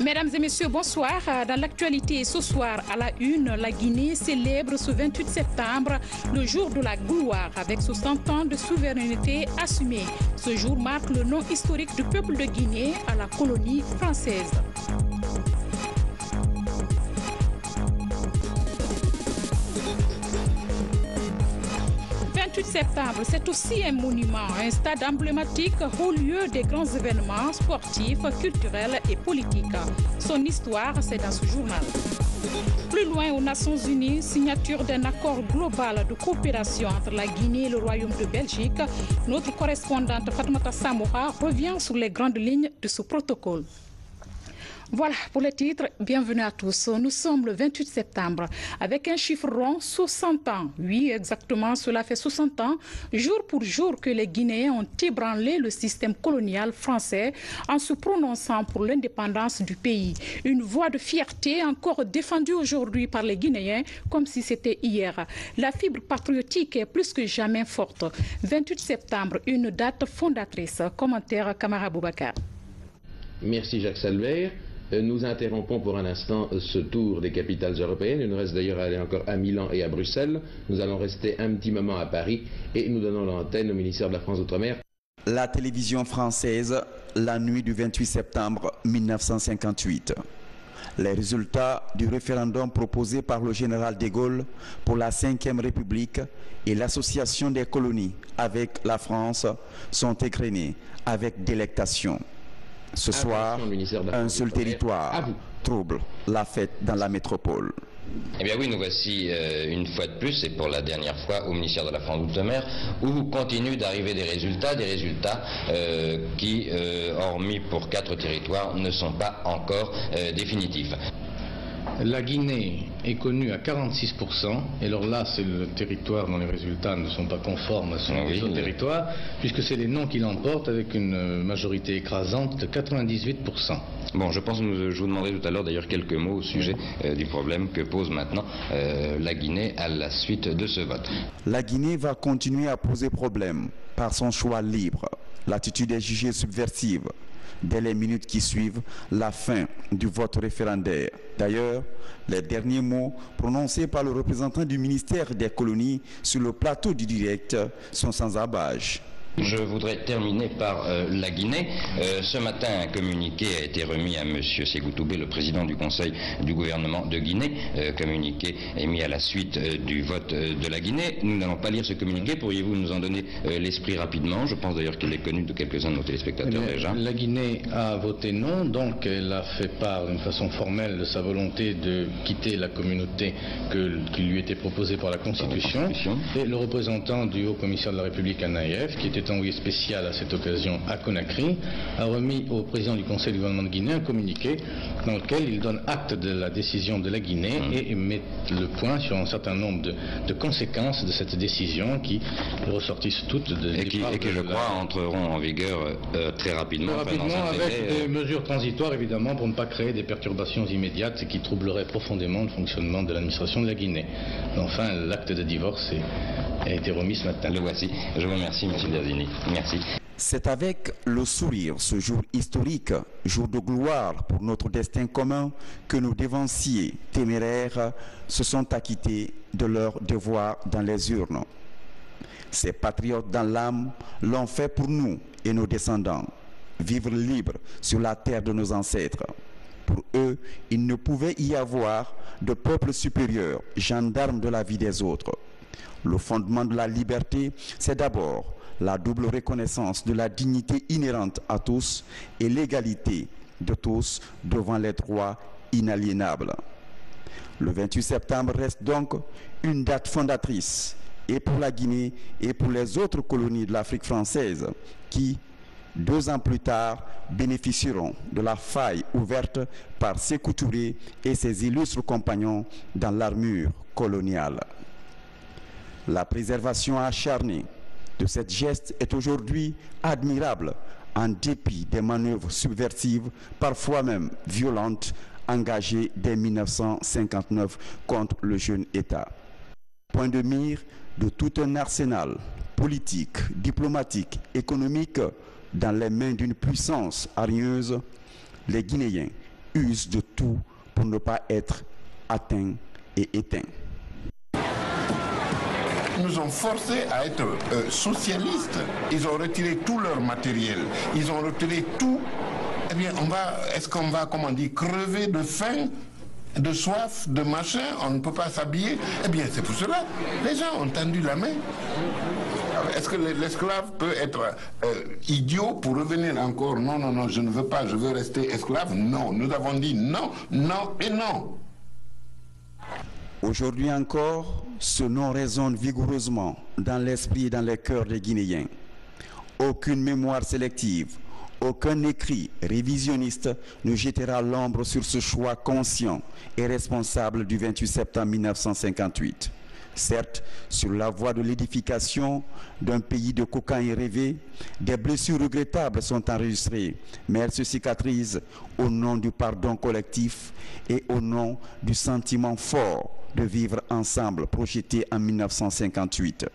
Mesdames et messieurs, bonsoir. Dans l'actualité ce soir, à la une, la Guinée célèbre ce 28 septembre le jour de la gloire avec 60 ans de souveraineté assumée. Ce jour marque le nom historique du peuple de Guinée à la colonie française. Le 28 septembre, c'est aussi un monument, un stade emblématique au lieu des grands événements sportifs, culturels et politiques. Son histoire, c'est dans ce journal. Plus loin, aux Nations Unies, signature d'un accord global de coopération entre la Guinée et le Royaume de Belgique. Notre correspondante Fatoumata Samoura revient sur les grandes lignes de ce protocole. Voilà pour les titres. Bienvenue à tous. Nous sommes le 28 septembre avec un chiffre rond, 60 ans. Oui, exactement, cela fait 60 ans, jour pour jour, que les Guinéens ont ébranlé le système colonial français en se prononçant pour l'indépendance du pays. Une voix de fierté encore défendue aujourd'hui par les Guinéens comme si c'était hier. La fibre patriotique est plus que jamais forte. 28 septembre, une date fondatrice. Commentaire Kamara Boubacar. Merci Jacques Salver. Nous interrompons pour un instant ce tour des capitales européennes. Il nous reste d'ailleurs à aller encore à Milan et à Bruxelles. Nous allons rester un petit moment à Paris et nous donnons l'antenne au ministère de la France Outre-mer. La télévision française, la nuit du 28 septembre 1958. Les résultats du référendum proposé par le général de Gaulle pour la Ve République et l'association des colonies avec la France sont égrenés avec délectation. Ce soir, un seul territoire trouble la fête dans la métropole. Eh bien oui, nous voici une fois de plus, et pour la dernière fois, au ministère de la France Outre-mer, où continue d'arriver des résultats qui, hormis pour 4 territoires, ne sont pas encore définitifs. La Guinée est connue à 46%, et alors là c'est le territoire dont les résultats ne sont pas conformes à son territoire, puisque c'est les noms qui l'emportent avec une majorité écrasante de 98%. Bon, je pense que je vous demanderai tout à l'heure d'ailleurs quelques mots au sujet du problème que pose maintenant la Guinée à la suite de ce vote. La Guinée va continuer à poser problème par son choix libre. L'attitude est jugée subversive dès les minutes qui suivent la fin du vote référendaire. D'ailleurs, les derniers mots prononcés par le représentant du ministère des colonies sur le plateau du direct sont sans ambages. Je voudrais terminer par la Guinée. Ce matin, un communiqué a été remis à M. Ségou Toubé, le président du Conseil du gouvernement de Guinée. Communiqué émis à la suite du vote de la Guinée. Nous n'allons pas lire ce communiqué. Pourriez-vous nous en donner l'esprit rapidement? Je pense d'ailleurs qu'il est connu de quelques-uns de nos téléspectateurs déjà. La Guinée a voté non, donc elle a fait part d'une façon formelle de sa volonté de quitter la communauté qui lui était proposée par la Constitution. Et le représentant du Haut-Commissaire de la République à Naïef, qui était envoyé spécial à cette occasion à Conakry, a remis au président du Conseil du gouvernement de Guinée un communiqué dans lequel il donne acte de la décision de la Guinée et met le point sur un certain nombre de conséquences de cette décision qui ressortissent toutes et qui je crois entreront en vigueur très rapidement. Très rapidement, avec des mesures transitoires évidemment pour ne pas créer des perturbations immédiates qui troubleraient profondément le fonctionnement de l'administration de la Guinée. Enfin, l'acte de divorce a été remis ce matin. Le voici. Je vous remercie, M. Biazini. Merci. C'est avec le sourire, ce jour historique, jour de gloire pour notre destin commun, que nos dévanciers téméraires se sont acquittés de leur devoir dans les urnes. Ces patriotes dans l'âme l'ont fait pour nous et nos descendants, vivre libres sur la terre de nos ancêtres. Pour eux, il ne pouvait y avoir de peuple supérieur, gendarme de la vie des autres. Le fondement de la liberté, c'est d'abord la double reconnaissance de la dignité inhérente à tous et l'égalité de tous devant les droits inaliénables. Le 28 septembre reste donc une date fondatrice, et pour la Guinée et pour les autres colonies de l'Afrique française qui, 2 ans plus tard, bénéficieront de la faille ouverte par Sékou Touré et ses illustres compagnons dans l'armure coloniale. La préservation acharnée de cette geste est aujourd'hui admirable en dépit des manœuvres subversives, parfois même violentes, engagée dès 1959 contre le jeune État. Point de mire de tout un arsenal politique, diplomatique, économique dans les mains d'une puissance hargneuse, les Guinéens usent de tout pour ne pas être atteints et éteints. Ils nous ont forcés à être socialistes. Ils ont retiré tout leur matériel. Ils ont retiré tout. Eh bien, est-ce qu'on va, comment on dit, crever de faim, de soif, de machin? On ne peut pas s'habiller. Eh bien, c'est pour cela. Les gens ont tendu la main. Est-ce que l'esclave peut être idiot pour revenir encore? Non, non, non, je ne veux pas, je veux rester esclave. Non, nous avons dit non, non et non. Aujourd'hui encore, ce non résonne vigoureusement dans l'esprit et dans les cœurs des Guinéens. Aucune mémoire sélective, aucun écrit révisionniste ne jettera l'ombre sur ce choix conscient et responsable du 28 septembre 1958. Certes, sur la voie de l'édification d'un pays de coquins et rêvés, des blessures regrettables sont enregistrées, mais elles se cicatrisent au nom du pardon collectif et au nom du sentiment fort de vivre ensemble projeté en 1958.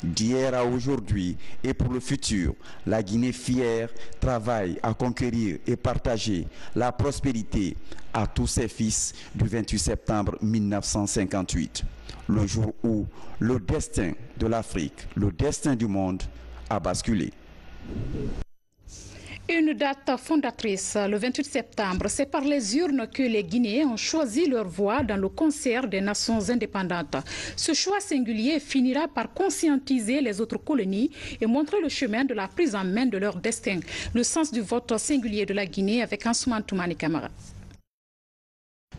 D'hier à aujourd'hui et pour le futur, la Guinée fière travaille à conquérir et partager la prospérité à tous ses fils du 28 septembre 1958, le jour où le destin de l'Afrique, le destin du monde a basculé. Une date fondatrice, le 28 septembre, c'est par les urnes que les Guinéens ont choisi leur voie dans le concert des nations indépendantes. Ce choix singulier finira par conscientiser les autres colonies et montrer le chemin de la prise en main de leur destin. Le sens du vote singulier de la Guinée avec Ansoumane Toumani Camara.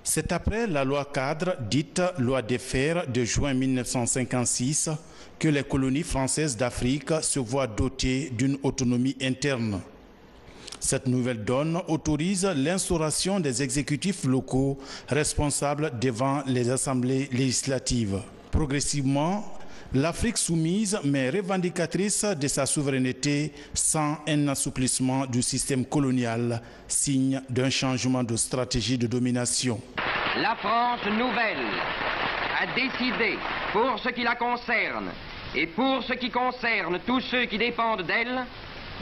C'est après la loi cadre, dite loi des fers de juin 1956, que les colonies françaises d'Afrique se voient dotées d'une autonomie interne. Cette nouvelle donne autorise l'instauration des exécutifs locaux responsables devant les assemblées législatives. Progressivement, l'Afrique soumise mais revendicatrice de sa souveraineté sans un assouplissement du système colonial, signe d'un changement de stratégie de domination. La France nouvelle a décidé, pour ce qui la concerne et pour ce qui concerne tous ceux qui dépendent d'elle,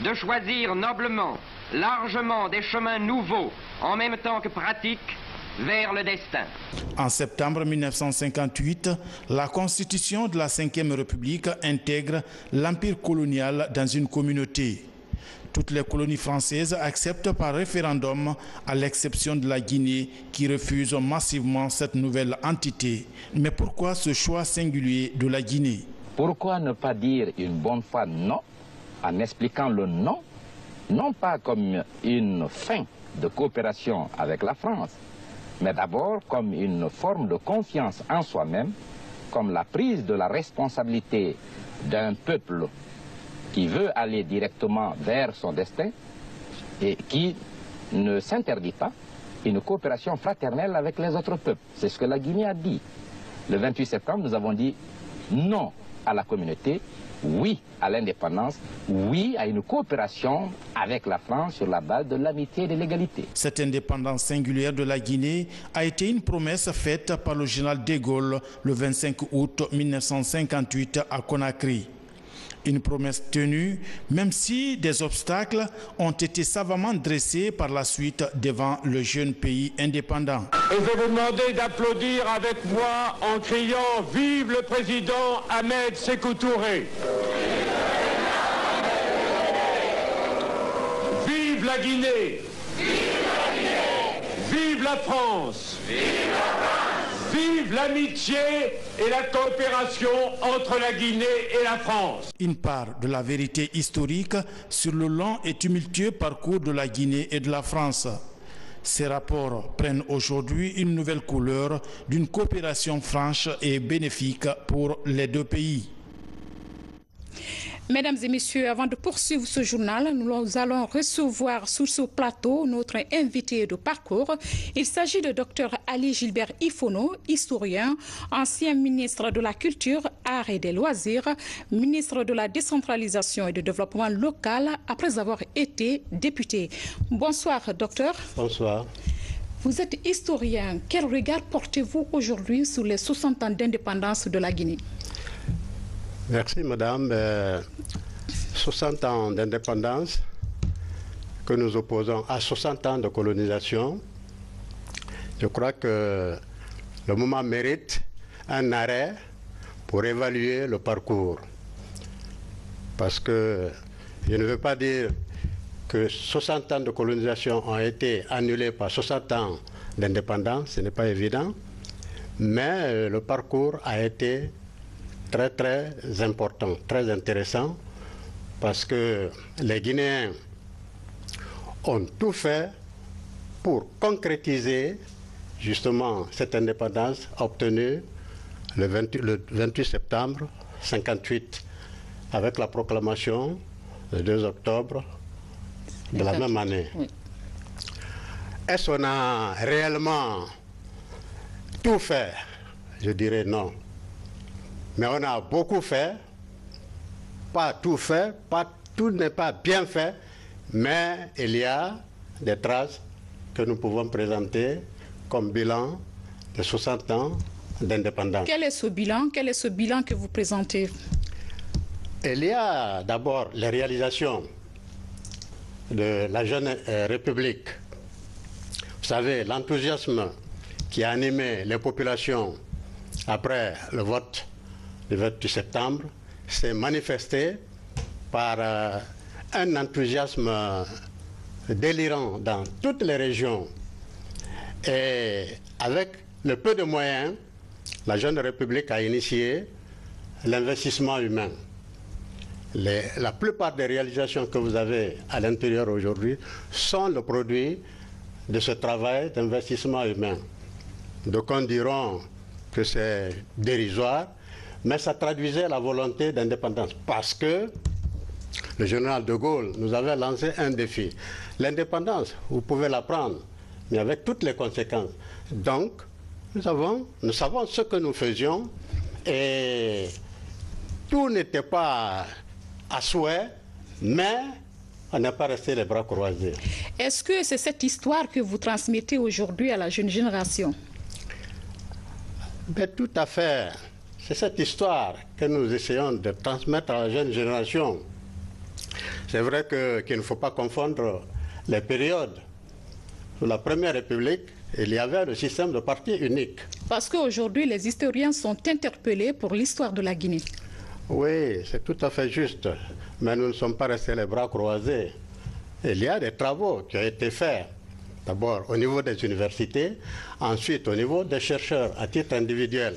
de choisir noblement, largement des chemins nouveaux, en même temps que pratiques, vers le destin. En septembre 1958, la constitution de la Ve République intègre l'empire colonial dans une communauté. Toutes les colonies françaises acceptent par référendum, à l'exception de la Guinée, qui refuse massivement cette nouvelle entité. Mais pourquoi ce choix singulier de la Guinée? Pourquoi ne pas dire une bonne fois non, en expliquant le non, non pas comme une fin de coopération avec la France, mais d'abord comme une forme de confiance en soi-même, comme la prise de la responsabilité d'un peuple qui veut aller directement vers son destin et qui ne s'interdit pas une coopération fraternelle avec les autres peuples. C'est ce que la Guinée a dit. Le 28 septembre, nous avons dit non à la communauté, oui à l'indépendance, oui à une coopération avec la France sur la base de l'amitié et de l'égalité. Cette indépendance singulière de la Guinée a été une promesse faite par le général de Gaulle le 25 août 1958 à Conakry. Une promesse tenue, même si des obstacles ont été savamment dressés par la suite devant le jeune pays indépendant. Et je vais vous demander d'applaudir avec moi en criant « Vive le président Ahmed Sékou Touré !» Vive la Guinée! Vive la France! Vive l'amitié et la coopération entre la Guinée et la France. Une part de la vérité historique sur le long et tumultueux parcours de la Guinée et de la France. Ces rapports prennent aujourd'hui une nouvelle couleur d'une coopération franche et bénéfique pour les deux pays. Mesdames et messieurs, avant de poursuivre ce journal, nous allons recevoir sur ce plateau notre invité de parcours. Il s'agit de Dr Ali Gilbert Ifono, historien, ancien ministre de la Culture, Arts et des Loisirs, ministre de la Décentralisation et du Développement local, après avoir été député. Bonsoir, docteur. Bonsoir. Vous êtes historien. Quel regard portez-vous aujourd'hui sur les 60 ans d'indépendance de la Guinée? Merci, madame. 60 ans d'indépendance que nous opposons à 60 ans de colonisation. Je crois que le moment mérite un arrêt pour évaluer le parcours. Parce que je ne veux pas dire que 60 ans de colonisation ont été annulés par 60 ans d'indépendance, ce n'est pas évident, mais le parcours a été très très important, très intéressant, parce que les Guinéens ont tout fait pour concrétiser justement cette indépendance obtenue le 28 septembre 1958 avec la proclamation le 2 octobre de la même année. Oui. Est-ce qu'on a réellement tout fait? Je dirais non. Mais on a beaucoup fait, pas tout fait, tout n'est pas bien fait, mais il y a des traces que nous pouvons présenter comme bilan de 60 ans d'indépendance. Quel est ce bilan? Quel est ce bilan que vous présentez? Il y a d'abord les réalisations de la jeune République. Vous savez, l'enthousiasme qui a animé les populations après le vote du 28 septembre s'est manifesté par un enthousiasme délirant dans toutes les régions. Et avec le peu de moyens, la jeune République a initié l'investissement humain. La plupart des réalisations que vous avez à l'intérieur aujourd'hui sont le produit de ce travail d'investissement humain. D'aucuns diront que c'est dérisoire, mais ça traduisait la volonté d'indépendance parce que le général de Gaulle nous avait lancé un défi. L'indépendance, vous pouvez la prendre, mais avec toutes les conséquences. Donc, nous savons ce que nous faisions et tout n'était pas à souhait, mais on n'a pas resté les bras croisés. Est-ce que c'est cette histoire que vous transmettez aujourd'hui à la jeune génération? Ben, tout à fait. C'est cette histoire que nous essayons de transmettre à la jeune génération. C'est vrai qu'il ne faut pas confondre les périodes. Sous la Première République, il y avait le système de parti unique. Parce qu'aujourd'hui, les historiens sont interpellés pour l'histoire de la Guinée. Oui, c'est tout à fait juste. Mais nous ne sommes pas restés les bras croisés. Il y a des travaux qui ont été faits. D'abord au niveau des universités, ensuite au niveau des chercheurs à titre individuel.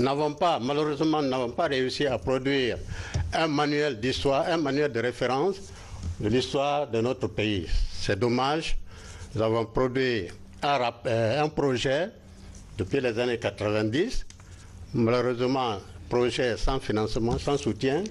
Malheureusement, nous n'avons pas réussi à produire un manuel d'histoire, un manuel de référence de l'histoire de notre pays. C'est dommage. Nous avons produit un projet depuis les années 90. Malheureusement, projet sans financement, sans soutien,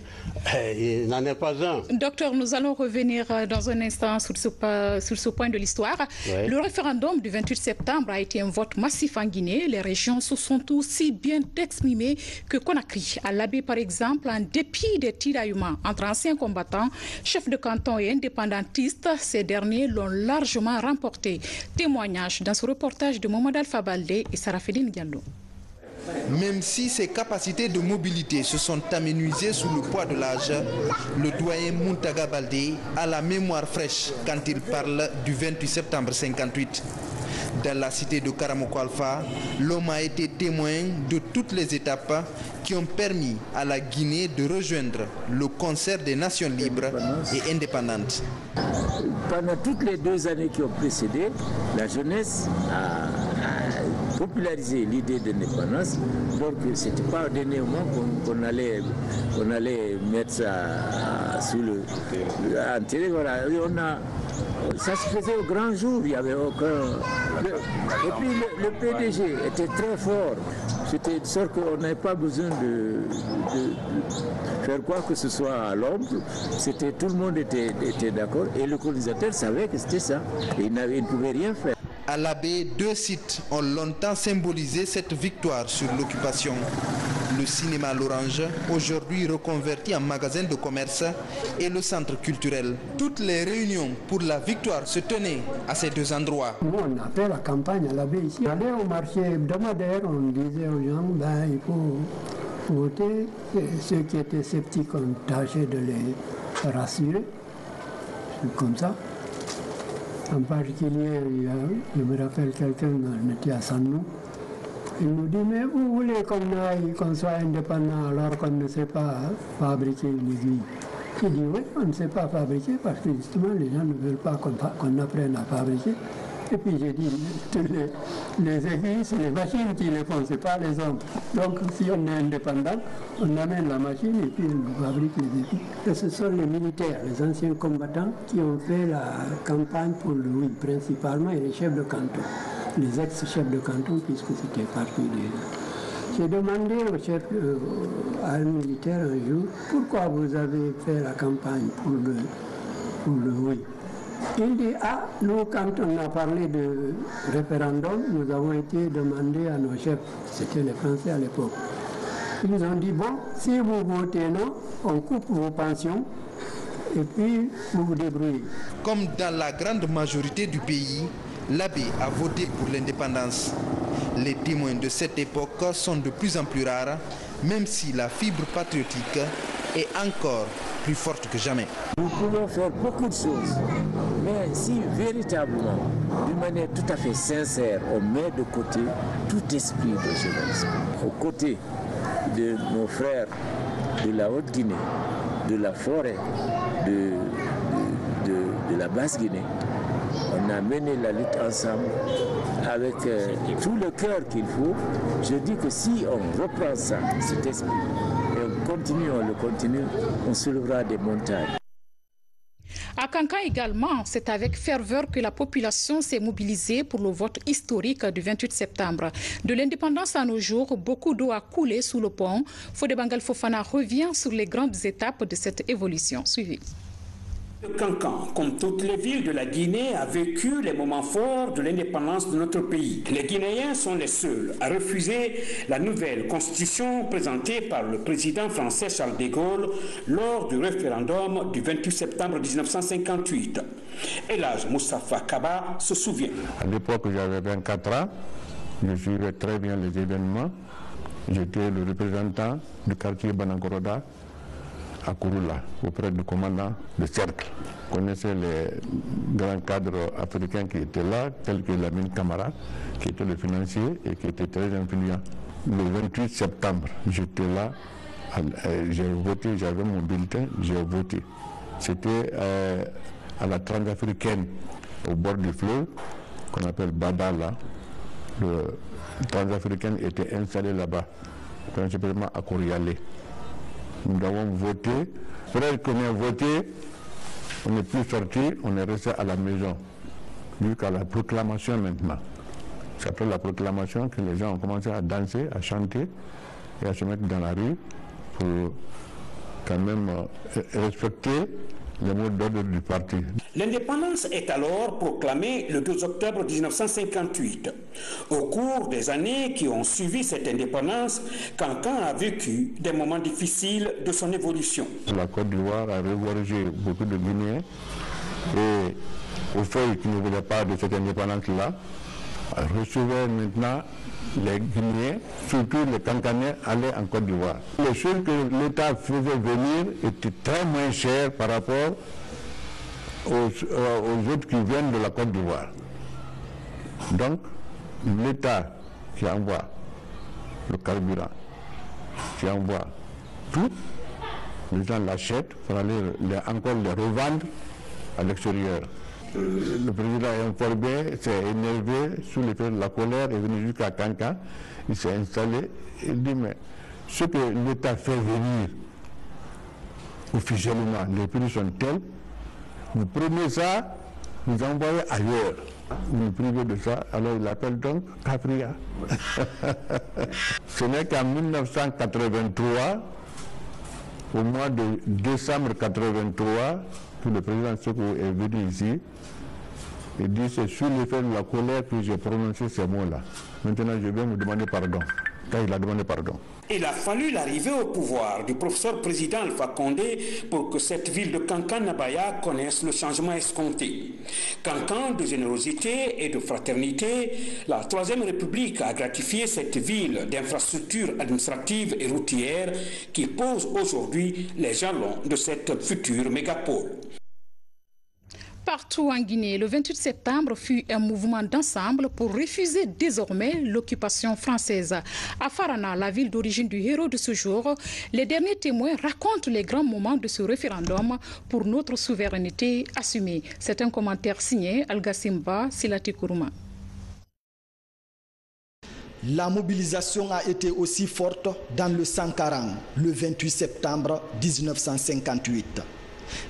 il n'en est pas un. Docteur, nous allons revenir dans un instant sur ce point de l'histoire. Oui. Le référendum du 28 septembre a été un vote massif en Guinée. Les régions se sont aussi bien exprimées que Conakry. À l'Abbé, par exemple, en dépit des tiraillements entre anciens combattants, chefs de canton et indépendantistes, ces derniers l'ont largement remporté. Témoignage dans ce reportage de Mohamed Alpha Baldé et Sarafedine Diallo. Même si ses capacités de mobilité se sont amenuisées sous le poids de l'âge, le doyen Muntaga Baldé a la mémoire fraîche quand il parle du 28 septembre 1958. Dans la cité de Karamoko Alpha, l'homme a été témoin de toutes les étapes qui ont permis à la Guinée de rejoindre le concert des nations libres et indépendantes. Pendant toutes les 2 années qui ont précédé, la jeunesse a populariser l'idée d'indépendance, donc ce n'était pas au dernier moment qu'on allait mettre ça sous le enterré. Voilà. Ça se faisait au grand jour, il n'y avait aucun... Et puis le PDG était très fort. C'était de sorte qu'on n'avait pas besoin de faire quoi que ce soit à l'ombre. Tout le monde était d'accord et le colonisateur savait que c'était ça. Et il ne pouvait rien faire. À l'Abbé, 2 sites ont longtemps symbolisé cette victoire sur l'occupation. Le cinéma L'Orange, aujourd'hui reconverti en magasin de commerce, et le centre culturel. Toutes les réunions pour la victoire se tenaient à ces deux endroits. Nous, on a fait la campagne à la baie ici. On allait au marché hebdomadaire, on disait aux gens, il faut voter. Et ceux qui étaient sceptiques, on tâchait de les rassurer. C'est comme ça. En particulier, je me rappelle quelqu'un, on était à Sanou. Il nous dit, mais vous voulez qu'on soit indépendant alors qu'on ne sait pas fabriquer une aiguille? Il dit, oui, on ne sait pas fabriquer parce que justement les gens ne veulent pas qu'on apprenne à fabriquer. Et puis j'ai dit, les aiguilles, c'est les machines qui les font, ce n'est pas les hommes. Donc si on est indépendant, on amène la machine et puis on fabrique les aiguilles. Et ce sont les militaires, les anciens combattants qui ont fait la campagne pour le oui, principalement, et les chefs de canton. Les ex-chefs de canton, puisque c'était parti des... J'ai demandé au chef, à un militaire un jour, pourquoi vous avez fait la campagne pour le oui? Il dit, nous quand on a parlé de référendum, nous avons été demandés à nos chefs, c'était les Français à l'époque. Ils nous ont dit, bon, si vous votez non, on coupe vos pensions et puis vous vous débrouillez. Comme dans la grande majorité du pays, l'abbé a voté pour l'indépendance. Les témoins de cette époque sont de plus en plus rares, même si la fibre patriotique est encore plus forte que jamais. Nous pouvons faire beaucoup de choses, mais si véritablement, d'une manière tout à fait sincère, on met de côté tout esprit de journalisme, aux côtés de nos frères de la Haute-Guinée, de la forêt, de la Basse-Guinée, on a mené la lutte ensemble avec tout le cœur qu'il faut. Je dis que si on reprend ça, cet esprit, et on le continue, on soulèvera des montagnes. À Kankan également, c'est avec ferveur que la population s'est mobilisée pour le vote historique du 28 septembre. De l'indépendance à nos jours, beaucoup d'eau a coulé sous le pont. Fodé Bangal Fofana revient sur les grandes étapes de cette évolution. Suivez. Kankan, comme toutes les villes de la Guinée, a vécu les moments forts de l'indépendance de notre pays. Les Guinéens sont les seuls à refuser la nouvelle constitution présentée par le président français Charles de Gaulle lors du référendum du 28 septembre 1958. Elhadj Moustapha Kaba se souvient. À l'époque, j'avais 24 ans, je suivais très bien les événements. J'étais le représentant du quartier Banangoroda à Kouroula, auprès du commandant de cercle. Je connaissais les grands cadres africains qui étaient là, tels que Lamine Camara, qui était le financier et qui était très influent. Le 28 septembre, j'étais là, j'ai voté, j'avais mon bulletin, j'ai voté. C'était à la Transafricaine, au bord du fleuve, qu'on appelle Badala. Le Transafricaine était installé là-bas, principalement à Korialé. Nous avons voté. Après qu'on ait voté, on n'est plus sorti, on est resté à la maison. Jusqu'à la proclamation maintenant. C'est après la proclamation que les gens ont commencé à danser, à chanter et à se mettre dans la rue pour quand même respecter les mots d'ordre du parti. L'indépendance est alors proclamée le 2 octobre 1958. Au cours des années qui ont suivi cette indépendance, Kankan a vécu des moments difficiles de son évolution. La Côte d'Ivoire a regorgé beaucoup de Guinéens et au fait qui ne voulaient pas de cette indépendance-là, recevaient maintenant les Guinéens, surtout les Kankanais, allaient en Côte d'Ivoire. Les choses que l'État faisait venir étaient très moins chères par rapport aux autres qui viennent de la Côte d'Ivoire. Donc, l'État qui envoie le carburant, qui envoie tout, les gens l'achètent pour aller encore les revendre à l'extérieur. Le président est informé, s'est énervé sous l'effet de la colère, est venu jusqu'à Kankan, il s'est installé, il dit mais ce que l'État fait venir officiellement, les prix sont tels, vous prenez ça, vous envoyez ailleurs. Vous nous privez de ça, alors il appelle donc Capria. Ce n'est qu'en 1983, au mois de décembre 1983, que le président Soko est venu ici. Il dit c'est sous l'effet de la colère que j'ai prononcé ces mots-là. Maintenant, je vais me demander pardon. Quand il a demandé pardon. Il a fallu l'arrivée au pouvoir du professeur président Alpha Condé pour que cette ville de Kankan-Nabaya connaisse le changement escompté. Cancan de générosité et de fraternité, la Troisième République a gratifié cette ville d'infrastructures administratives et routières qui posent aujourd'hui les jalons de cette future mégapole. Partout en Guinée, le 28 septembre fut un mouvement d'ensemble pour refuser désormais l'occupation française. À Farana, la ville d'origine du héros de ce jour, les derniers témoins racontent les grands moments de ce référendum pour notre souveraineté assumée. C'est un commentaire signé Algassimba Silati Kourouma. La mobilisation a été aussi forte dans le Sankaran, le 28 septembre 1958.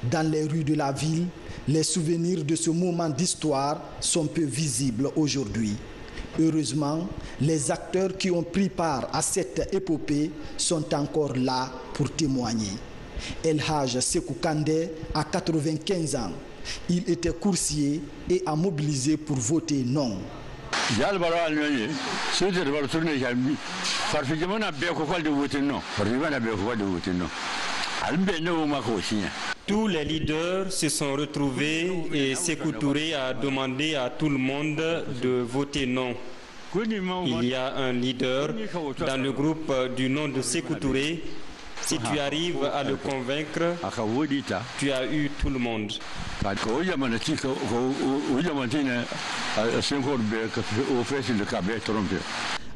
Dans les rues de la ville, les souvenirs de ce moment d'histoire sont peu visibles aujourd'hui. Heureusement, les acteurs qui ont pris part à cette épopée sont encore là pour témoigner. El Haj Sekou Kandé a 95 ans. Il était coursier et a mobilisé pour voter non. Tous les leaders se sont retrouvés et Sékou Touré a demandé à tout le monde de voter non. Il y a un leader dans le groupe du nom de Sékou Touré. Si tu arrives à le convaincre, tu as eu tout le monde.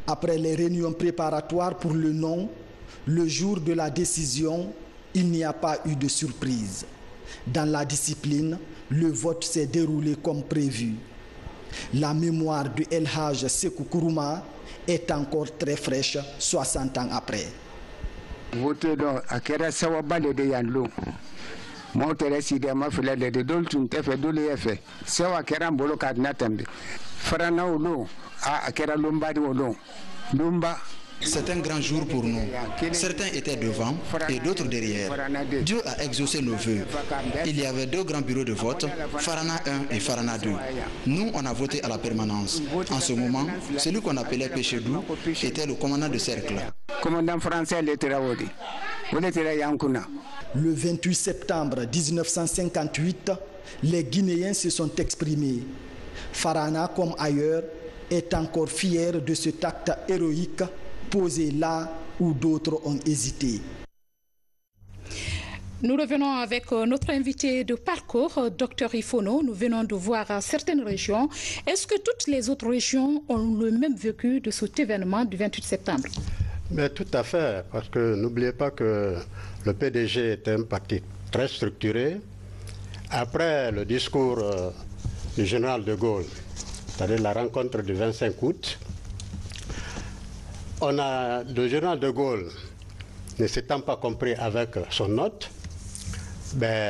Après les réunions préparatoires pour le non, le jour de la décision, il n'y a pas eu de surprise. Dans la discipline, le vote s'est déroulé comme prévu. La mémoire de El Haj Sekou Kourouma est encore très fraîche 60 ans après. Voter donc à kera sawa bale de yanlo mo tere side ma fele de dol tun te fe dole efe sawa kera mbolo kad natambe farana ulo a kera lomba di ulo lomba. C'est un grand jour pour nous. Certains étaient devant et d'autres derrière. Dieu a exaucé nos vœux. Il y avait deux grands bureaux de vote, Farana 1 et Farana 2. Nous, on a voté à la permanence. En ce moment, celui qu'on appelait Péchedou était le commandant de cercle. Commandant français, le 28 septembre 1958, les Guinéens se sont exprimés. Farana, comme ailleurs, est encore fier de cet acte héroïque posé là où d'autres ont hésité. Nous revenons avec notre invité de parcours, Dr Ifono. Nous venons de voir certaines régions. Est-ce que toutes les autres régions ont le même vécu de cet événement du 28 septembre? Mais tout à fait, parce que n'oubliez pas que le PDG est un parti très structuré. Après le discours du général de Gaulle, c'est-à-dire la rencontre du 25 août, le général de Gaulle, ne s'étant pas compris avec son note,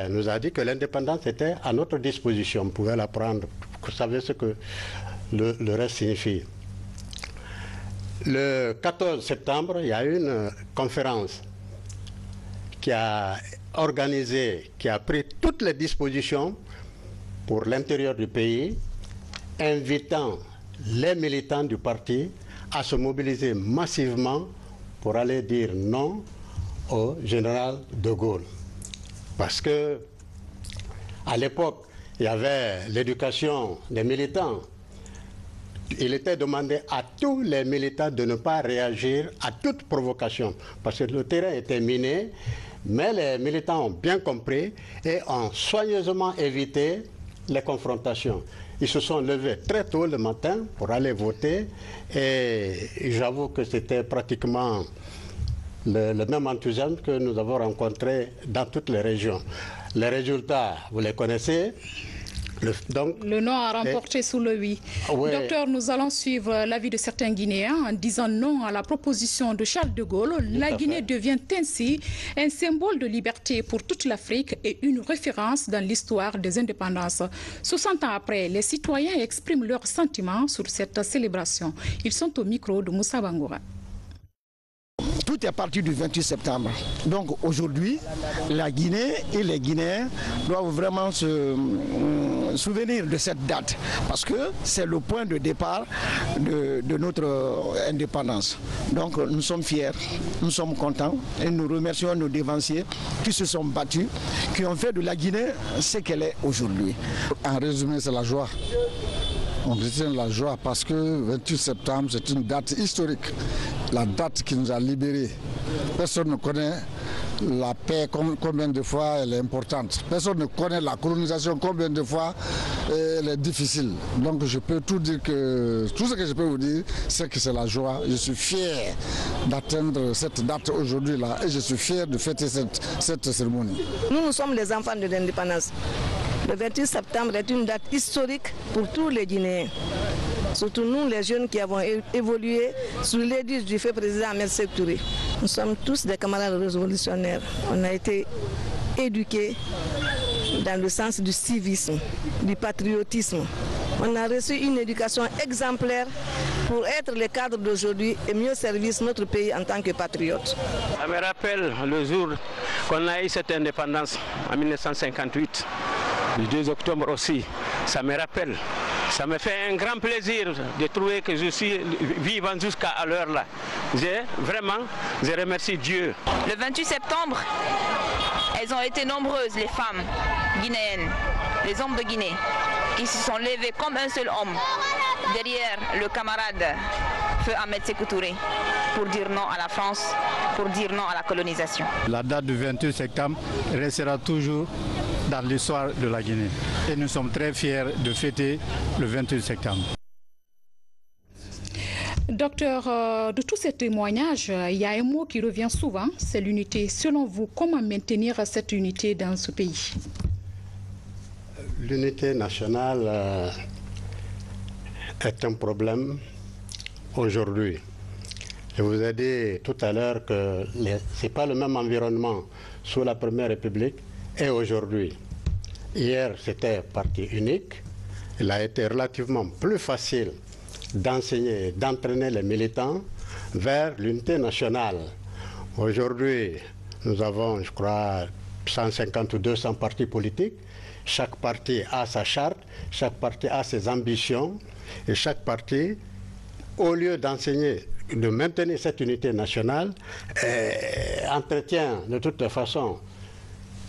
nous a dit que l'indépendance était à notre disposition. On pouvait la prendre. Vous savez ce que le reste signifie. Le 14 septembre, il y a eu une conférence qui a organisé, qui a pris toutes les dispositions pour l'intérieur du pays, invitant les militants du parti à se mobiliser massivement pour aller dire non au général de Gaulle. Parce que à l'époque, il y avait l'éducation des militants. Il était demandé à tous les militants de ne pas réagir à toute provocation, parce que le terrain était miné, mais les militants ont bien compris et ont soigneusement évité les confrontations. Ils se sont levés très tôt le matin pour aller voter et j'avoue que c'était pratiquement le même enthousiasme que nous avons rencontré dans toutes les régions. Les résultats, vous les connaissez. Le non a remporté sous le oui. Ouais. Docteur, nous allons suivre l'avis de certains Guinéens en disant non à la proposition de Charles de Gaulle. La Guinée devient ainsi un symbole de liberté pour toute l'Afrique et une référence dans l'histoire des indépendances. 60 ans après, les citoyens expriment leurs sentiments sur cette célébration. Ils sont au micro de Moussa Bangoura. tout est parti du 28 septembre. Donc aujourd'hui, la Guinée et les Guinéens doivent vraiment se souvenir de cette date parce que c'est le point de départ de notre indépendance. Donc nous sommes fiers, nous sommes contents et nous remercions nos dévanciers qui se sont battus, qui ont fait de la Guinée ce qu'elle est aujourd'hui. En résumé, c'est la joie. On retient la joie parce que le 28 septembre, c'est une date historique, la date qui nous a libérés. Personne ne connaît la paix, combien de fois elle est importante. Personne ne connaît la colonisation, combien de fois elle est difficile. Donc je peux tout dire que, tout ce que je peux vous dire, c'est que c'est la joie. Je suis fier d'atteindre cette date aujourd'hui-là et je suis fier de fêter cette cérémonie. Nous sommes les enfants de l'indépendance. Le 28 septembre est une date historique pour tous les Guinéens. Surtout nous, les jeunes qui avons évolué sous l'édicte du fait président Ahmed Sékou Touré. Nous sommes tous des camarades révolutionnaires. On a été éduqués dans le sens du civisme, du patriotisme. On a reçu une éducation exemplaire pour être les cadres d'aujourd'hui et mieux servir notre pays en tant que patriotes. Ça me rappelle le jour qu'on a eu cette indépendance en 1958. Le 2 octobre aussi, ça me rappelle. Ça me fait un grand plaisir de trouver que je suis vivant jusqu'à l'heure là. Je remercie Dieu. Le 28 septembre, elles ont été nombreuses, les femmes guinéennes, les hommes de Guinée, qui se sont levés comme un seul homme derrière le camarade Feu Ahmed Sékou Touré pour dire non à la France, pour dire non à la colonisation. La date du 28 septembre restera toujours dans l'histoire de la Guinée. Et nous sommes très fiers de fêter le 28 septembre. Docteur, de tous ces témoignages, il y a un mot qui revient souvent, c'est l'unité. Selon vous, comment maintenir cette unité dans ce pays? L'unité nationale est un problème aujourd'hui. Je vous ai dit tout à l'heure que ce n'est pas le même environnement sous la Première République et aujourd'hui. Hier, c'était parti unique. Il a été relativement plus facile d'enseigner, d'entraîner les militants vers l'unité nationale. Aujourd'hui, nous avons, je crois, 150 ou 200 partis politiques. Chaque parti a sa charte, chaque parti a ses ambitions et chaque parti, au lieu d'enseigner, de maintenir cette unité nationale, entretient de toute façon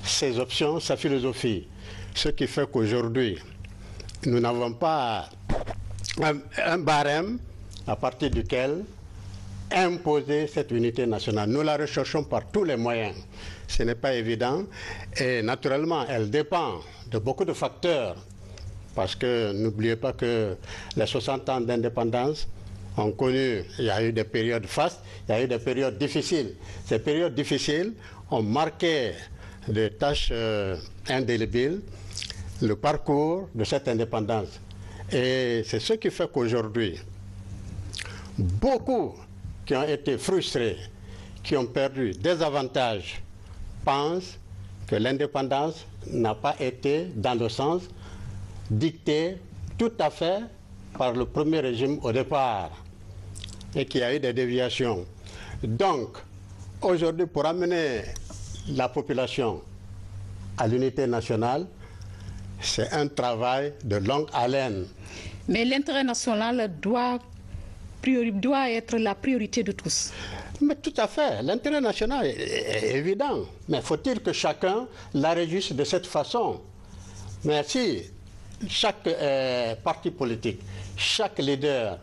ses options, sa philosophie. Ce qui fait qu'aujourd'hui, nous n'avons pas un barème à partir duquel imposer cette unité nationale. Nous la recherchons par tous les moyens. Ce n'est pas évident et naturellement, elle dépend de beaucoup de facteurs parce que n'oubliez pas que les 60 ans d'indépendance ont connu, il y a eu des périodes fastes, il y a eu des périodes difficiles. Ces périodes difficiles ont marqué des tâches indélébiles le parcours de cette indépendance. Et c'est ce qui fait qu'aujourd'hui, beaucoup qui ont été frustrés, qui ont perdu des avantages, pensent que l'indépendance n'a pas été dans le sens dicté tout à fait par le premier régime au départ et qu'il y a eu des déviations. Donc, aujourd'hui, pour amener la population à l'unité nationale, c'est un travail de longue haleine. Mais l'intérêt national doit être la priorité de tous. Mais tout à fait, l'intérêt national est évident. Mais faut-il que chacun la régisse de cette façon? Mais si chaque parti politique, chaque leader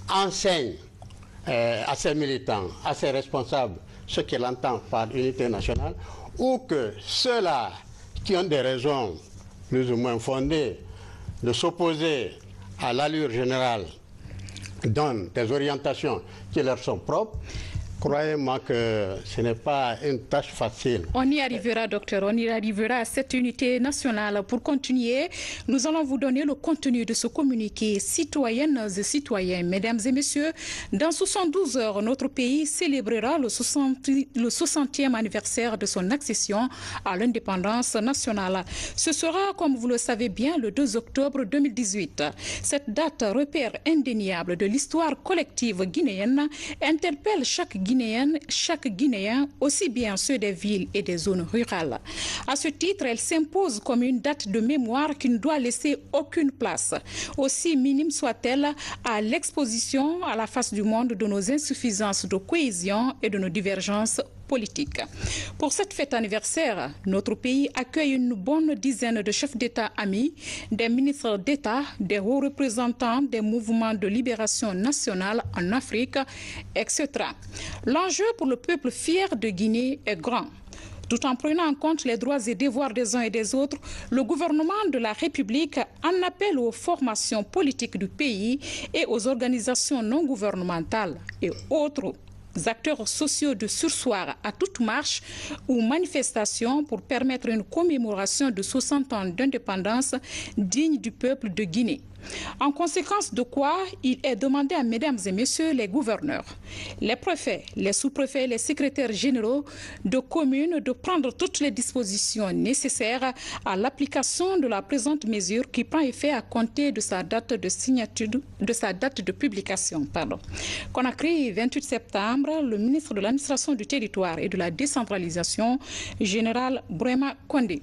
enseigne à ses militants, à ses responsables, ce qu'il entend par unité nationale, ou que ceux-là qui ont des raisons plus ou moins fondées de s'opposer à l'allure générale donnent des orientations qui leur sont propres, croyez-moi que ce n'est pas une tâche facile. On y arrivera, docteur, on y arrivera à cette unité nationale. Pour continuer, nous allons vous donner le contenu de ce communiqué. Citoyennes et citoyens, mesdames et messieurs, dans 72 heures, notre pays célébrera le 60e anniversaire de son accession à l'indépendance nationale. Ce sera, comme vous le savez bien, le 2 octobre 2018. Cette date, repère indéniable de l'histoire collective guinéenne, interpelle chaque guinéenne chaque Guinéen, aussi bien ceux des villes et des zones rurales. À ce titre, elle s'impose comme une date de mémoire qui ne doit laisser aucune place, aussi minime soit-elle, à l'exposition à la face du monde de nos insuffisances de cohésion et de nos divergences politique. Pour cette fête anniversaire, notre pays accueille une bonne dizaine de chefs d'État amis, des ministres d'État, des hauts représentants des mouvements de libération nationale en Afrique, etc. L'enjeu pour le peuple fier de Guinée est grand. Tout en prenant en compte les droits et devoirs des uns et des autres, le gouvernement de la République en appelle aux formations politiques du pays et aux organisations non gouvernementales et autres acteurs sociaux de surseoir à toute marche ou manifestation pour permettre une commémoration de 60 ans d'indépendance digne du peuple de Guinée. En conséquence de quoi, il est demandé à mesdames et messieurs les gouverneurs, les préfets, les sous-préfets et les secrétaires généraux de communes de prendre toutes les dispositions nécessaires à l'application de la présente mesure qui prend effet à compter de sa date de signature, de sa date de publication. Conakry, 28 septembre, le ministre de l'administration du territoire et de la décentralisation, général Brema Condé.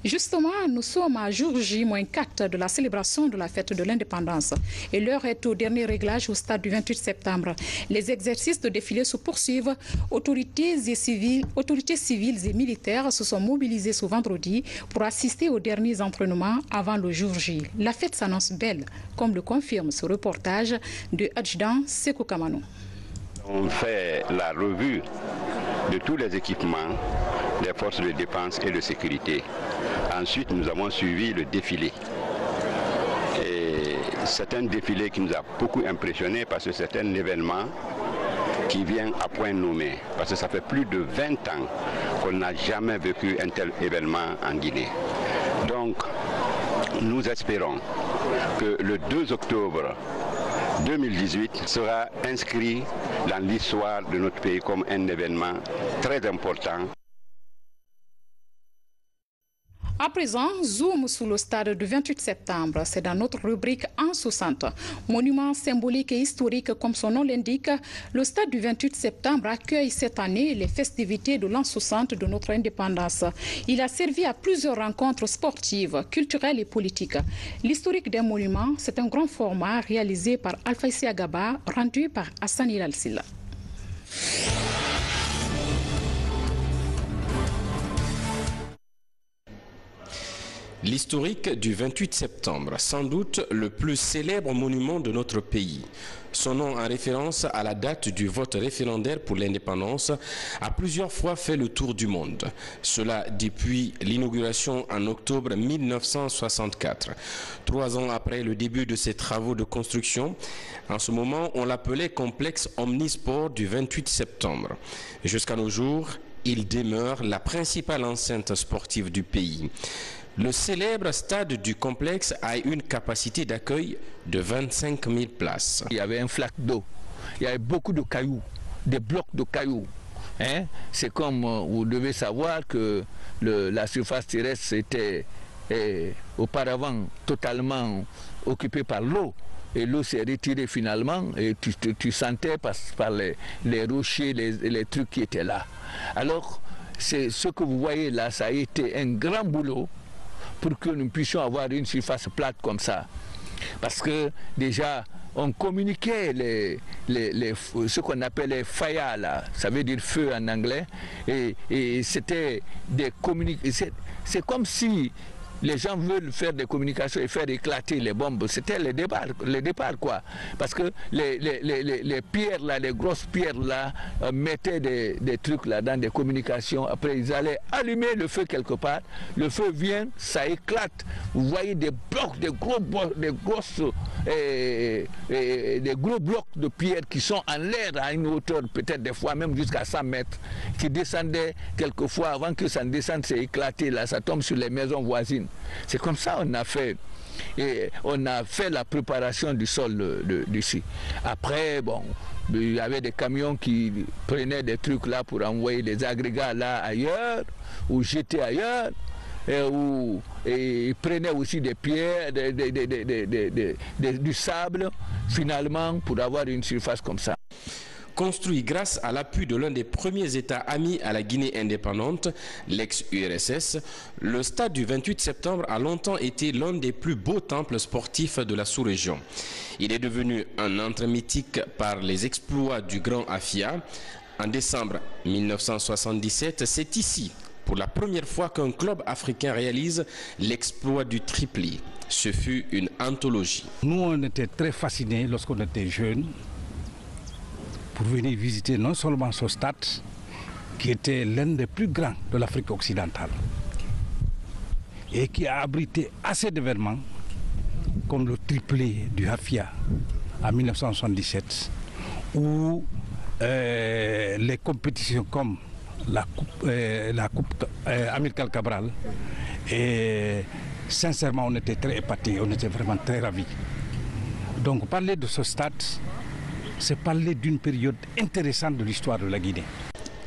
Justement, nous sommes à jour J-4 de la célébration de la fête de l'indépendance et l'heure est au dernier réglage au stade du 28 septembre. Les exercices de défilé se poursuivent. Autorités civiles et militaires se sont mobilisés ce vendredi pour assister aux derniers entraînements avant le jour J. La fête s'annonce belle, comme le confirme ce reportage de adjudant Sekou Kamano. On fait la revue de tous les équipements des forces de défense et de sécurité. Ensuite, nous avons suivi le défilé. Et c'est un défilé qui nous a beaucoup impressionnés parce que c'est un événement qui vient à point nommé. Parce que ça fait plus de 20 ans qu'on n'a jamais vécu un tel événement en Guinée. Donc, nous espérons que le 2 octobre 2018 sera inscrit dans l'histoire de notre pays comme un événement très important. À présent, zoom sur le stade du 28 septembre. C'est dans notre rubrique en 60. Monument symbolique et historique comme son nom l'indique, le stade du 28 septembre accueille cette année les festivités de l'an 60 de notre indépendance. Il a servi à plusieurs rencontres sportives, culturelles et politiques. L'historique des monuments, c'est un grand format réalisé par Alpha Issi Agaba, rendu par Hassan Al-Silla. L'historique du 28 septembre, sans doute le plus célèbre monument de notre pays. Son nom en référence à la date du vote référendaire pour l'indépendance a plusieurs fois fait le tour du monde. Cela depuis l'inauguration en octobre 1964. 3 ans après le début de ses travaux de construction, en ce moment on l'appelait complexe omnisport du 28 septembre. Jusqu'à nos jours, il demeure la principale enceinte sportive du pays. Le célèbre stade du complexe a une capacité d'accueil de 25 000 places. Il y avait un flac d'eau, il y avait beaucoup de cailloux, des blocs de cailloux. C'est comme vous devez savoir que la surface terrestre était auparavant totalement occupée par l'eau. Et l'eau s'est retirée finalement et tu sentais par les rochers, les trucs qui étaient là. Alors, c'est ce que vous voyez là, ça a été un grand boulot pour que nous puissions avoir une surface plate comme ça. Parce que déjà, on communiquait ce qu'on appelle les fayas, là, ça veut dire feu en anglais, et c'était des communications. C'est comme si les gens veulent faire des communications et faire éclater les bombes. C'était le départ quoi. Parce que les pierres là, les grosses pierres là, mettaient des trucs là dans des communications. Après ils allaient allumer le feu quelque part. Le feu vient, ça éclate. Vous voyez des blocs, des gros blocs de pierres qui sont en l'air à une hauteur peut-être des fois même jusqu'à 100 mètres, qui descendaient quelquefois avant que ça ne descende, c'est éclaté là, ça tombe sur les maisons voisines. C'est comme ça qu'on a fait. Et on a fait la préparation du sol d'ici. Après, bon, il y avait des camions qui prenaient des trucs là pour envoyer des agrégats là ailleurs, ou jeter ailleurs, et ils prenaient aussi des pierres, du sable, finalement, pour avoir une surface comme ça. Construit grâce à l'appui de l'un des premiers États amis à la Guinée indépendante, l'ex-URSS, le stade du 28 septembre a longtemps été l'un des plus beaux temples sportifs de la sous-région. Il est devenu un antre mythique par les exploits du grand Afia. En décembre 1977, c'est ici, pour la première fois, qu'un club africain réalise l'exploit du tripli. Ce fut une anthologie. Nous, on était très fascinés lorsqu'on était jeunes pour venir visiter non seulement ce stade, qui était l'un des plus grands de l'Afrique occidentale et qui a abrité assez d'événements comme le triplé du Afia en 1977 ou les compétitions comme la coupe Amilcar Cabral. Et sincèrement, on était très épatés, on était vraiment très ravis. Donc parler de ce stade, c'est parler d'une période intéressante de l'histoire de la Guinée.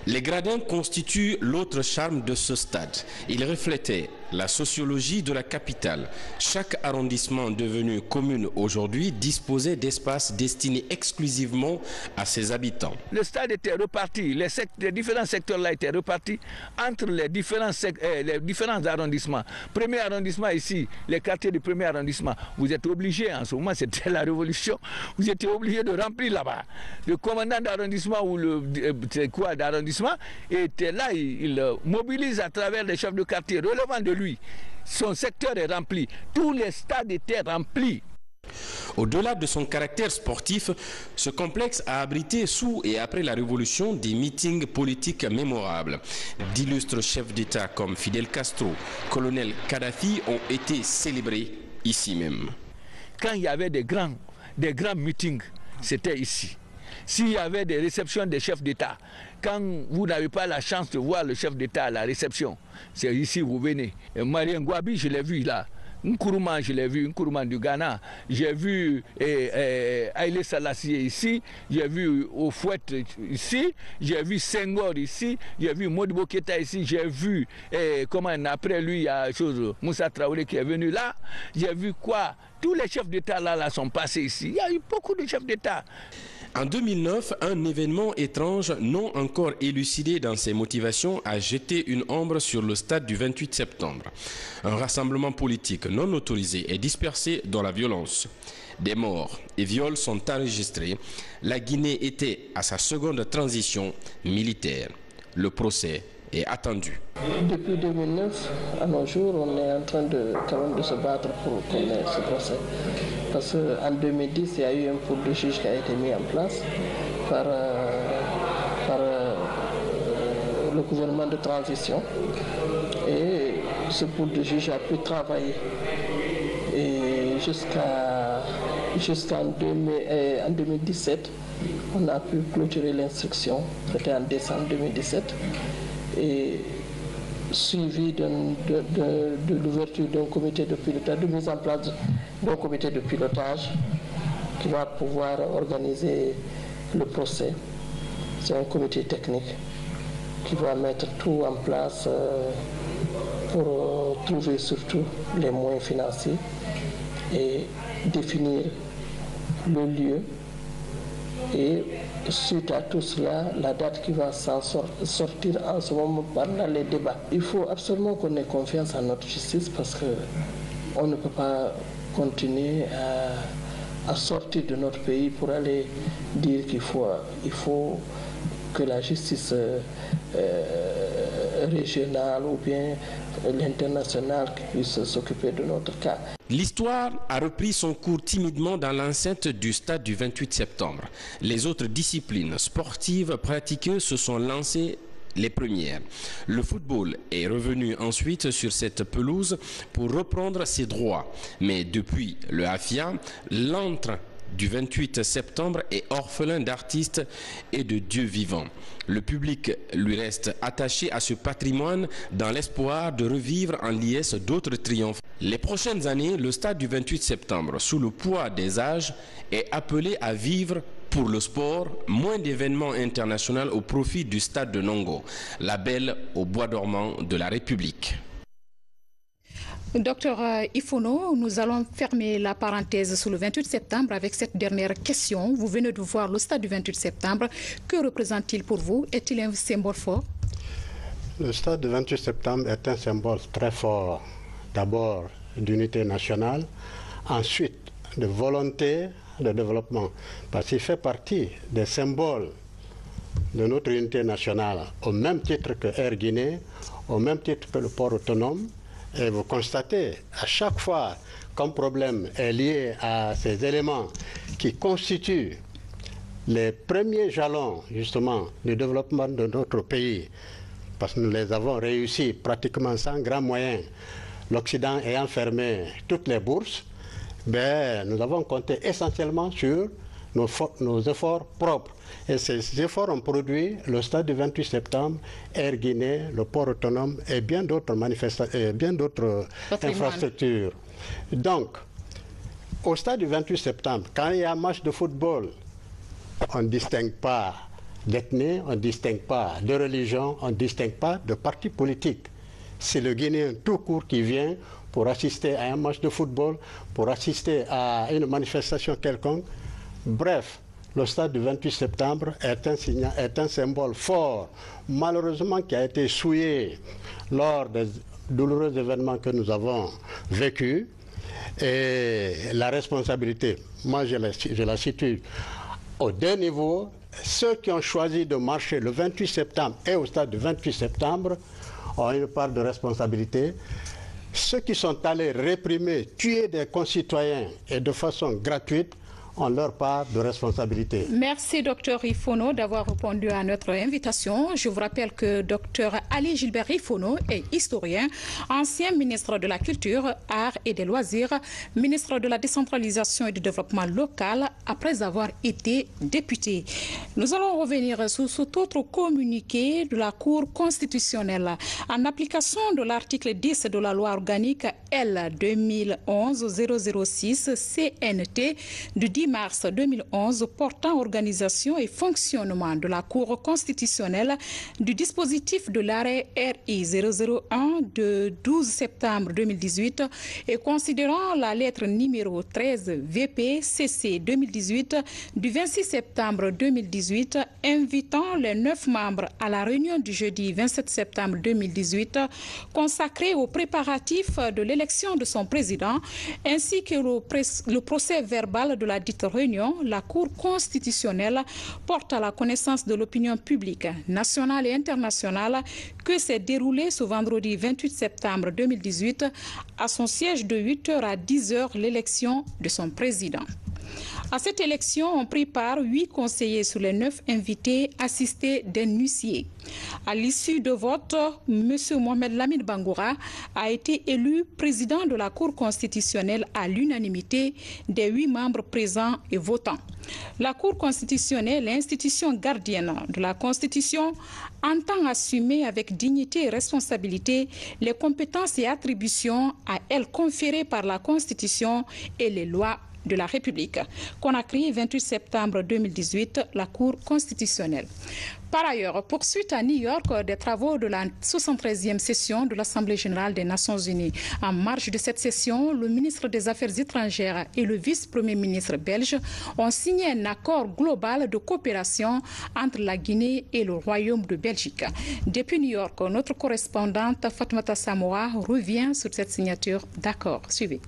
Les gradins constituent l'autre charme de ce stade. Ils reflétaient la sociologie de la capitale. Chaque arrondissement devenu commune aujourd'hui disposait d'espaces destinés exclusivement à ses habitants. Le stade était reparti, les différents secteurs là étaient repartis entre les différents arrondissements. Premier arrondissement ici, les quartiers du premier arrondissement, vous êtes obligés, en ce moment c'était la révolution, vous étiez obligés de remplir là-bas. Le commandant d'arrondissement ou d'arrondissement était là, il mobilise à travers les chefs de quartier relevant de lui. Son secteur est rempli, tous les stades étaient remplis. Au-delà de son caractère sportif, ce complexe a abrité sous et après la Révolution des meetings politiques mémorables. D'illustres chefs d'État comme Fidel Castro, colonel Kadhafi ont été célébrés ici même. Quand il y avait des grands meetings, c'était ici. S'il y avait des réceptions des chefs d'État, quand vous n'avez pas la chance de voir le chef d'État à la réception, c'est ici vous venez. Marien Gouabi, je l'ai vu là. Nkrumah, je l'ai vu, Nkrumah du Ghana. J'ai vu Haïlé Selassie ici. J'ai vu Houphouët ici. J'ai vu Senghor ici. J'ai vu Modibo Keïta ici. J'ai vu, après lui, il y a Moussa Traoré qui est venu là. J'ai vu quoi? Tous les chefs d'État là sont passés ici. Il y a eu beaucoup de chefs d'État. En 2009, un événement étrange non encore élucidé dans ses motivations a jeté une ombre sur le stade du 28 septembre. Un rassemblement politique non autorisé est dispersé dans la violence. Des morts et viols sont enregistrés. La Guinée était à sa seconde transition militaire. Le procès est attendu. Depuis 2009, à nos jours, on est en train de se battre pour connaître ce procès. Parce qu'en 2010, il y a eu un pool de juges qui a été mis en place par le gouvernement de transition. Et ce pool de juges a pu travailler. Et jusqu'en 2017, on a pu clôturer l'instruction. C'était en décembre 2017. Et suivi de l'ouverture d'un comité de pilotage, de mise en place d'un comité de pilotage qui va pouvoir organiser le procès. C'est un comité technique qui va mettre tout en place pour trouver surtout les moyens financiers et définir le lieu. Et suite à tout cela, la date qui va s'en sortir en ce moment pendant les débats. Il faut absolument qu'on ait confiance en notre justice parce qu'on ne peut pas continuer à sortir de notre pays pour aller dire qu'il faut que la justice régionale ou bien l'international puisse s'occuper de notre cas. L'histoire a repris son cours timidement dans l'enceinte du stade du 28 septembre. Les autres disciplines sportives pratiquées se sont lancées les premières. Le football est revenu ensuite sur cette pelouse pour reprendre ses droits. Mais depuis le Afia, l'antre du 28 septembre est orphelin d'artistes et de dieux vivants. Le public lui reste attaché à ce patrimoine dans l'espoir de revivre en liesse d'autres triomphes. Les prochaines années, le stade du 28 septembre, sous le poids des âges, est appelé à vivre pour le sport, moins d'événements internationaux au profit du stade de Nongo, la belle au bois dormant de la République. Docteur Ifono, nous allons fermer la parenthèse sur le 28 septembre avec cette dernière question. Vous venez de voir le stade du 28 septembre. Que représente-t-il pour vous? Est-il un symbole fort? Le stade du 28 septembre est un symbole très fort. D'abord d'unité nationale, ensuite de volonté de développement, parce qu'il fait partie des symboles de notre unité nationale, au même titre que Air Guinée, au même titre que le port autonome. Et vous constatez, à chaque fois qu'un problème est lié à ces éléments qui constituent les premiers jalons, justement, du développement de notre pays, parce que nous les avons réussis pratiquement sans grands moyens, l'Occident ayant fermé toutes les bourses, nous avons compté essentiellement sur nos efforts propres. Et ces efforts ont produit le stade du 28 septembre, Air Guinée, le port autonome et bien d'autres infrastructures. Donc, au stade du 28 septembre, quand il y a un match de football, on ne distingue pas d'ethnie, on ne distingue pas de religion, on ne distingue pas de parti politique. C'est le Guinéen tout court qui vient pour assister à un match de football, pour assister à une manifestation quelconque. Bref, le stade du 28 septembre est un symbole fort, malheureusement qui a été souillé lors des douloureux événements que nous avons vécus. Et la responsabilité, moi je la situe aux deux niveaux. Ceux qui ont choisi de marcher le 28 septembre et au stade du 28 septembre ont une part de responsabilité. Ceux qui sont allés réprimer, tuer des concitoyens et de façon gratuite ont leur part de responsabilité. Merci, Dr Ifono, d'avoir répondu à notre invitation. Je vous rappelle que Dr Ali Gilbert Ifono est historien, ancien ministre de la Culture, Arts et des Loisirs, ministre de la Décentralisation et du Développement local, après avoir été député. Nous allons revenir sur cet autre communiqué de la Cour constitutionnelle. En application de l'article 10 de la loi organique L 2011-006 CNT du 10 mars 2011 portant organisation et fonctionnement de la Cour constitutionnelle du dispositif de l'arrêt RI 001 de 12 septembre 2018 et considérant la lettre numéro 13 VP CC 2018 du 26 septembre 2018 invitant les 9 membres à la réunion du jeudi 27 septembre 2018 consacrée aux préparatifs de l'élection de son président ainsi que le procès verbal de la dite réunion, la Cour constitutionnelle porte à la connaissance de l'opinion publique nationale et internationale que s'est déroulée ce vendredi 28 septembre 2018 à son siège de 8h à 10h l'élection de son président. À cette élection ont pris part 8 conseillers sur les 9 invités assistés d'un huissier. À l'issue de vote, M. Mohamed Lamine Bangoura a été élu président de la Cour constitutionnelle à l'unanimité des 8 membres présents et votants. La Cour constitutionnelle, l'institution gardienne de la Constitution, entend assumer avec dignité et responsabilité les compétences et attributions à elle conférées par la Constitution et les lois de la République. Conakry, 28 septembre 2018, la Cour constitutionnelle. Par ailleurs, poursuite à New York des travaux de la 73e session de l'Assemblée générale des Nations unies. En marge de cette session, le ministre des Affaires étrangères et le vice-premier ministre belge ont signé un accord global de coopération entre la Guinée et le Royaume de Belgique. Depuis New York, notre correspondante Fatmata Samoa revient sur cette signature d'accord. Suivez.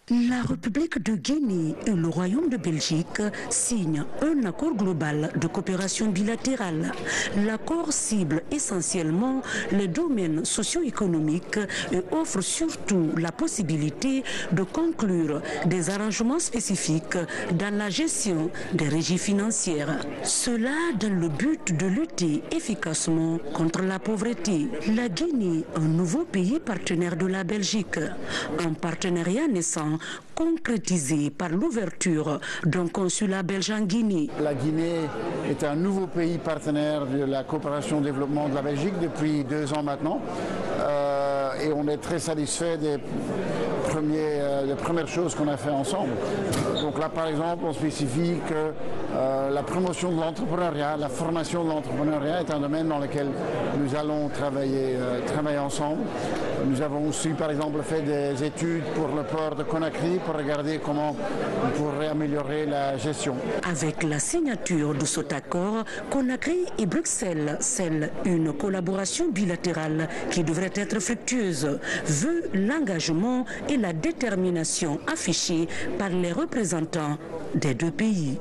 La République de Guinée et le Royaume de Belgique signent un accord global de coopération bilatérale. L'accord cible essentiellement les domaines socio-économiques et offre surtout la possibilité de conclure des arrangements spécifiques dans la gestion des régies financières. Cela dans le but de lutter efficacement contre la pauvreté. La Guinée, un nouveau pays partenaire de la Belgique, un partenariat naissant concrétisé par l'ouverture d'un consulat belge en Guinée. La Guinée est un nouveau pays partenaire de la coopération développement de la Belgique depuis 2 ans maintenant. Et on est très satisfait des premières choses qu'on a fait ensemble. Donc là, par exemple, on spécifie que La promotion de l'entrepreneuriat, la formation de l'entrepreneuriat est un domaine dans lequel nous allons travailler ensemble. Nous avons aussi par exemple fait des études pour le port de Conakry pour regarder comment on pourrait améliorer la gestion. Avec la signature de cet accord, Conakry et Bruxelles scellent une collaboration bilatérale qui devrait être fructueuse, vu l'engagement et la détermination affichés par les représentants des deux pays.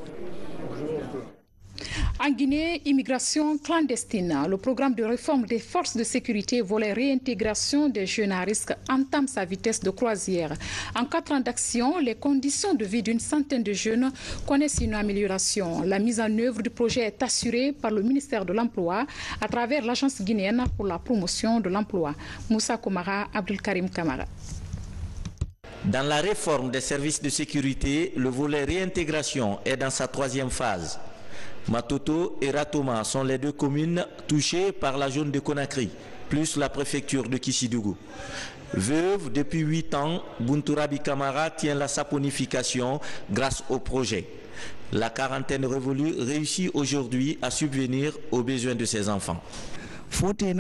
En Guinée, immigration clandestine. Le programme de réforme des forces de sécurité volet réintégration des jeunes à risque entame sa vitesse de croisière. En 4 ans d'action, les conditions de vie d'une centaine de jeunes connaissent une amélioration. La mise en œuvre du projet est assurée par le ministère de l'Emploi à travers l'Agence guinéenne pour la promotion de l'emploi. Moussa Komara, Abdelkarim Kamara. Dans la réforme des services de sécurité, le volet réintégration est dans sa 3e phase. Matoto et Ratoma sont les 2 communes touchées par la zone de Conakry, plus la préfecture de Kissidougou. Veuve depuis 8 ans, Bunturabi Kamara tient la saponification grâce au projet. La quarantaine révolue réussit aujourd'hui à subvenir aux besoins de ses enfants. C'est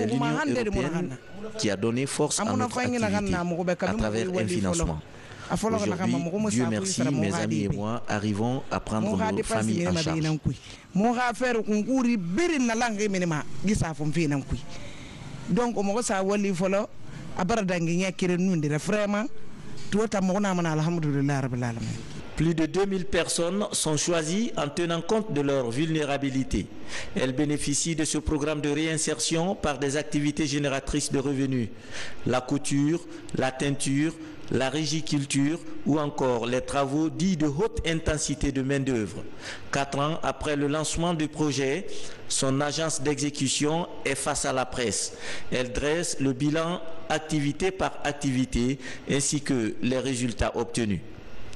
l'Union européenne qui a donné force à notre activité à travers un financement. Aujourd'hui, Dieu merci, mes amis et moi arrivons à prendre nos familles en charge. Plus de 2000 personnes sont choisies en tenant compte de leur vulnérabilité. Elles bénéficient de ce programme de réinsertion par des activités génératrices de revenus. La couture, la teinture, la rigiculture ou encore les travaux dits de haute intensité de main-d'œuvre. 4 ans après le lancement du projet, son agence d'exécution est face à la presse. Elle dresse le bilan activité par activité ainsi que les résultats obtenus.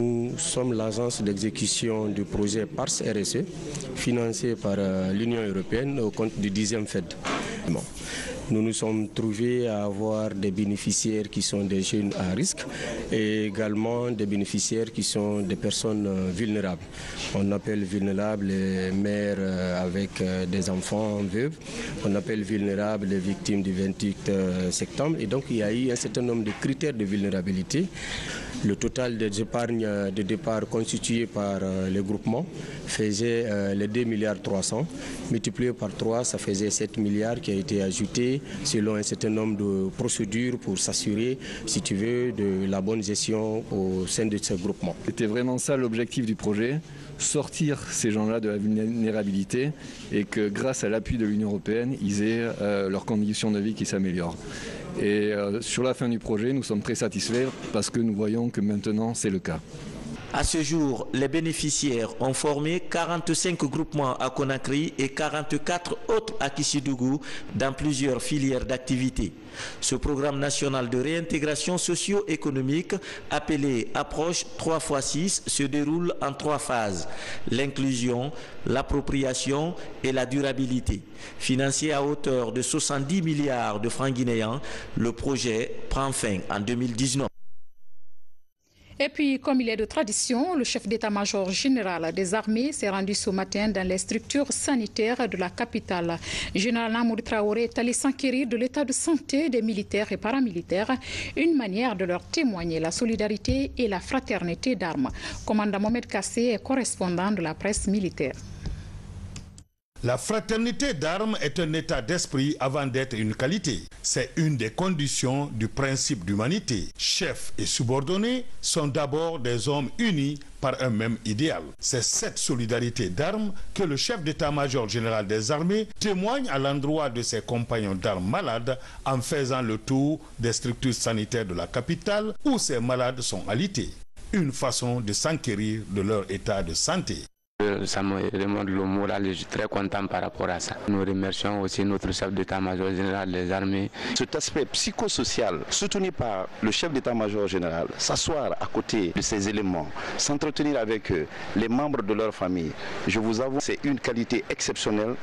Nous sommes l'agence d'exécution du projet PARS RSE, financé par l'Union européenne au compte du 10e FED. Nous nous sommes trouvés à avoir des bénéficiaires qui sont des jeunes à risque et également des bénéficiaires qui sont des personnes vulnérables. On appelle vulnérables les mères avec des enfants veuves. On appelle vulnérables les victimes du 28 septembre. Et donc il y a eu un certain nombre de critères de vulnérabilité. Le total des épargnes de départ constituées par les groupements faisait les 2,3 milliards. Multiplié par 3, ça faisait 7 milliards qui a été ajouté selon un certain nombre de procédures pour s'assurer, si tu veux, de la bonne gestion au sein de ce groupement. C'était vraiment ça l'objectif du projet, sortir ces gens-là de la vulnérabilité et que grâce à l'appui de l'Union européenne, ils aient leurs conditions de vie qui s'améliorent. Et sur la fin du projet, nous sommes très satisfaits parce que nous voyons que maintenant c'est le cas. À ce jour, les bénéficiaires ont formé 45 groupements à Conakry et 44 autres à Kissidougou dans plusieurs filières d'activité. Ce programme national de réintégration socio-économique, appelé Approche 3x6, se déroule en 3 phases. L'inclusion, l'appropriation et la durabilité. Financé à hauteur de 70 milliards de francs guinéens, le projet prend fin en 2019. Et puis, comme il est de tradition, le chef d'état-major général des armées s'est rendu ce matin dans les structures sanitaires de la capitale. Général Amour Traoré est allé s'enquérir de l'état de santé des militaires et paramilitaires, une manière de leur témoigner la solidarité et la fraternité d'armes. Commandant Mohamed Kassé est correspondant de la presse militaire. La fraternité d'armes est un état d'esprit avant d'être une qualité. C'est une des conditions du principe d'humanité. Chefs et subordonnés sont d'abord des hommes unis par un même idéal. C'est cette solidarité d'armes que le chef d'état-major général des armées témoigne à l'endroit de ses compagnons d'armes malades en faisant le tour des structures sanitaires de la capitale où ces malades sont alités. Une façon de s'enquérir de leur état de santé. ça me remonte le moral et je suis très content par rapport à ça. Nous remercions aussi notre chef d'état-major général des armées. Cet aspect psychosocial soutenu par le chef d'état-major général, s'asseoir à côté de ces éléments, s'entretenir avec eux, les membres de leur famille, je vous avoue, c'est une qualité exceptionnelle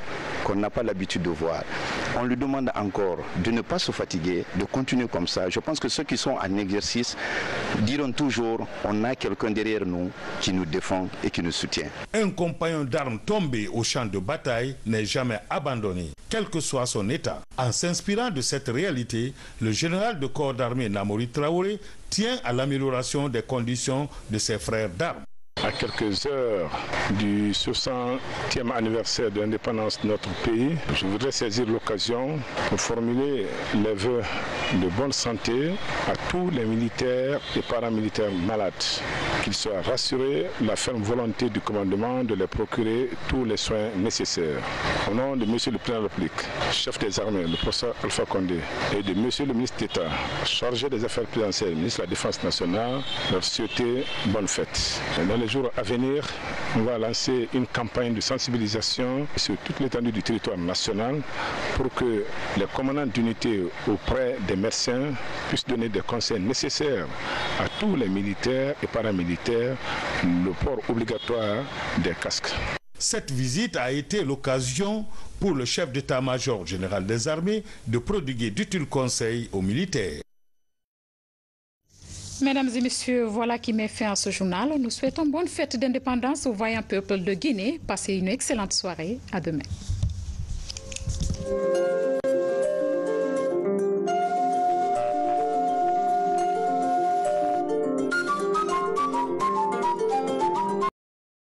qu'on n'a pas l'habitude de voir. On lui demande encore de ne pas se fatiguer, de continuer comme ça. Je pense que ceux qui sont en exercice diront toujours on a quelqu'un derrière nous qui nous défend et qui nous soutient. Un compagnon d'armes tombé au champ de bataille n'est jamais abandonné, quel que soit son état. En s'inspirant de cette réalité, le général de corps d'armée Namori Traoré tient à l'amélioration des conditions de ses frères d'armes. À quelques heures du 60e anniversaire de l'indépendance de notre pays, je voudrais saisir l'occasion pour formuler les vœux de bonne santé à tous les militaires et paramilitaires malades. Qu'ils soient rassurés, la ferme volonté du commandement de les procurer tous les soins nécessaires. Au nom de Monsieur le Président de la République, chef des armées, le professeur Alpha Condé, et de Monsieur le ministre d'État, chargé des affaires présidentielles, ministre de la Défense nationale, leur souhaiter bonne fête. Dans les jours à venir, on va lancer une campagne de sensibilisation sur toute l'étendue du territoire national pour que les commandants d'unités auprès des médecins puissent donner des conseils nécessaires à tous les militaires et paramilitaires, le port obligatoire des casques. Cette visite a été l'occasion pour le chef d'état-major général des armées de prodiguer d'utiles conseils aux militaires. Mesdames et messieurs, voilà qui met fin à ce journal. Nous souhaitons bonne fête d'indépendance au vaillant peuple de Guinée. Passez une excellente soirée. À demain.